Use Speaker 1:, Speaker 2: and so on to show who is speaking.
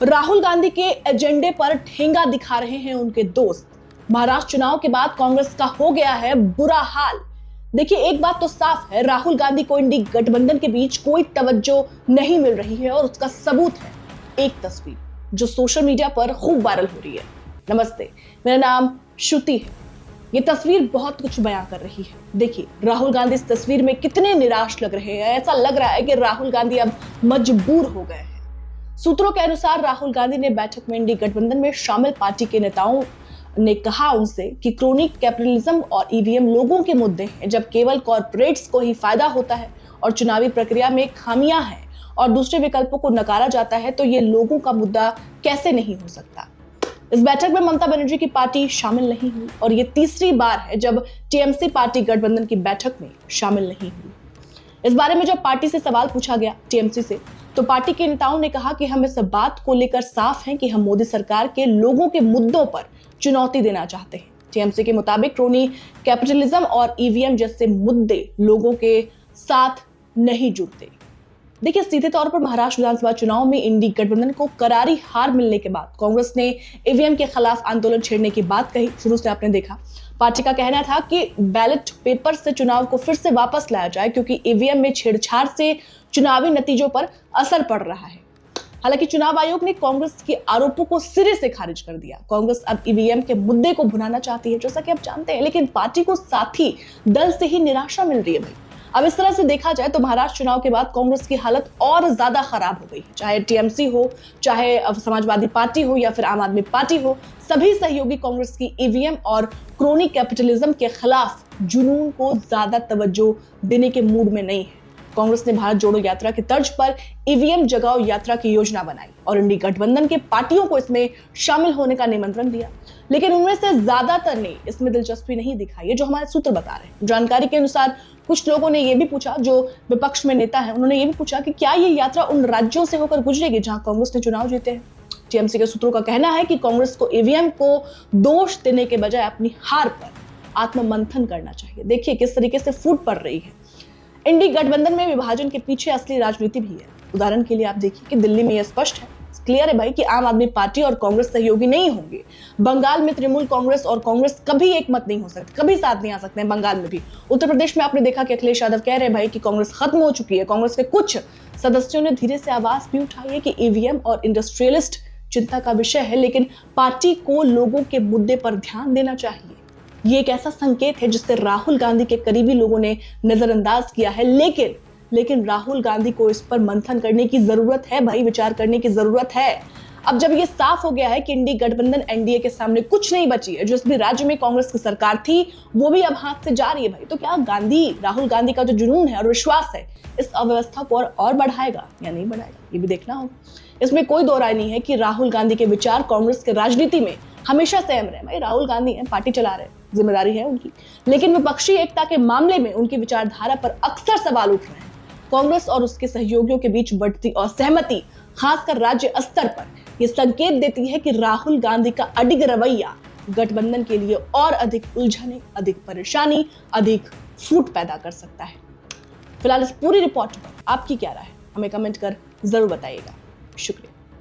Speaker 1: राहुल गांधी के एजेंडे पर ठेंगा दिखा रहे हैं उनके दोस्त। महाराष्ट्र चुनाव के बाद कांग्रेस का हो गया है बुरा हाल। देखिए, एक बात तो साफ है, राहुल गांधी को इंडी गठबंधन के बीच कोई तवज्जो नहीं मिल रही है और उसका सबूत है एक तस्वीर जो सोशल मीडिया पर खूब वायरल हो रही है। नमस्ते, मेरा नाम श्रुति है। ये तस्वीर बहुत कुछ बयां कर रही है। देखिए, राहुल गांधी इस तस्वीर में कितने निराश लग रहे हैं। ऐसा लग रहा है कि राहुल गांधी अब मजबूर हो गए हैं। सूत्रों के अनुसार राहुल गांधी ने बैठक में इंडी गठबंधन में शामिल पार्टी के नेताओं ने कहा उनसे कि क्रोनिक कैपिटलिज्म और ईवीएम लोगों के मुद्दे हैं। जब केवल कॉर्पोरेट्स को ही फायदा होता है और चुनावी प्रक्रिया में खामियां हैं और दूसरे विकल्पों को नकारा जाता है, तो ये लोगों का मुद्दा कैसे नहीं हो सकता। इस बैठक में ममता बनर्जी की पार्टी शामिल नहीं हुई और ये तीसरी बार है जब टीएमसी पार्टी गठबंधन की बैठक में शामिल नहीं हुई। इस बारे में जब पार्टी से सवाल पूछा गया टीएमसी से, तो पार्टी के नेताओं ने कहा कि हम इस बात को लेकर साफ हैं कि हम मोदी सरकार के लोगों के मुद्दों पर चुनौती देना चाहते हैं। टीएमसी के मुताबिक क्रोनी कैपिटलिज्म और ईवीएम जैसे मुद्दे लोगों के साथ नहीं जुड़ते। देखिए, सीधे तौर पर महाराष्ट्र विधानसभा चुनाव में इंडी गठबंधन को करारी हार मिलने के बाद कांग्रेस ने ईवीएम के खिलाफ आंदोलन छेड़ने की बात कही। शुरू से आपने देखा, पार्टी का कहना था कि बैलेट पेपर से चुनाव को फिर से वापस लाया जाए क्योंकि ईवीएम में छेड़छाड़ से चुनावी नतीजों पर असर पड़ रहा है। हालांकि चुनाव आयोग ने कांग्रेस के आरोपों को सिरे से खारिज कर दिया। कांग्रेस अब ईवीएम के मुद्दे को भुनाना चाहती है, जैसा कि आप जानते हैं, लेकिन पार्टी को साथी दल से ही निराशा मिल रही है भाई। अब इस तरह से देखा जाए तो महाराष्ट्र चुनाव के बाद कांग्रेस की हालत और ज्यादा खराब हो गई है। चाहे टीएमसी हो, चाहे समाजवादी पार्टी हो या फिर आम आदमी पार्टी हो, सभी सहयोगी कांग्रेस की ईवीएम और क्रोनी कैपिटलिज्म के खिलाफ जुनून को ज्यादा तवज्जो देने के मूड में नहीं है। कांग्रेस ने भारत जोड़ो यात्रा की तर्ज पर ईवीएम जगाओ यात्रा की योजना बनाई और इंडी गठबंधन के पार्टियों को इसमें शामिल होने का निमंत्रण दिया, लेकिन उनमें से ज्यादातर ने इसमें दिलचस्पी नहीं दिखाई है, जो हमारे सूत्र बता रहे हैं। जानकारी के अनुसार कुछ लोगों ने यह भी पूछा, जो विपक्ष में नेता है, उन्होंने ये भी पूछा कि क्या ये यात्रा उन राज्यों से होकर गुजरेगी जहां कांग्रेस ने चुनाव जीते हैं। टीएमसी के सूत्रों का कहना है कि कांग्रेस को ईवीएम को दोष देने के बजाय अपनी हार पर आत्ममंथन करना चाहिए। देखिए किस तरीके से फूट पड़ रही है। इंडी गठबंधन में विभाजन के पीछे असली राजनीति भी है। उदाहरण के लिए आप देखिए कि दिल्ली में यह स्पष्ट है, क्लियर है भाई, कि आम आदमी पार्टी और कांग्रेस सहयोगी नहीं होंगे। बंगाल में तृणमूल कांग्रेस और कांग्रेस कभी एक मत नहीं हो सकते, कभी साथ नहीं आ सकते हैं। बंगाल में भी, उत्तर प्रदेश में आपने देखा कि अखिलेश यादव कह रहे हैं भाई कि कांग्रेस खत्म हो चुकी है। कांग्रेस के कुछ सदस्यों ने धीरे से आवाज भी उठाई है कि ईवीएम और इंडस्ट्रियलिस्ट चिंता का विषय है, लेकिन पार्टी को लोगों के मुद्दे पर ध्यान देना चाहिए। ये एक ऐसा संकेत है जिससे राहुल गांधी के करीबी लोगों ने नजरअंदाज किया है, लेकिन राहुल गांधी को इस पर मंथन करने की जरूरत है भाई, विचार करने की जरूरत है। अब जब ये साफ हो गया है कि इंडी गठबंधन एनडीए के सामने कुछ नहीं बची है, जिस भी राज्य में कांग्रेस की सरकार थी वो भी अब हाथ से जा रही है भाई, तो क्या राहुल गांधी का जो जुनून है और विश्वास है इस अव्यवस्था को और बढ़ाएगा या नहीं बढ़ाएगा, ये भी देखना होगा। इसमें कोई दो राय नहीं है कि राहुल गांधी के विचार कांग्रेस के राजनीति में हमेशा से अहम रहे। भाई राहुल गांधी है, पार्टी चला रहे, जिम्मेदारी है उनकी, लेकिन विपक्षी एकता के मामले में उनकी विचारधारा पर अक्सर सवाल उठ रहे हैं। कांग्रेस और उसके सहयोगियों के बीच बढ़ती असहमति, खासकर राज्य स्तर पर, यह संकेत देती है कि राहुल गांधी का अडिग रवैया गठबंधन के लिए और अधिक उलझने, अधिक परेशानी, अधिक फूट पैदा कर सकता है। फिलहाल इस पूरी रिपोर्ट पर आपकी क्या राय है, हमें कमेंट कर जरूर बताइएगा। शुक्रिया।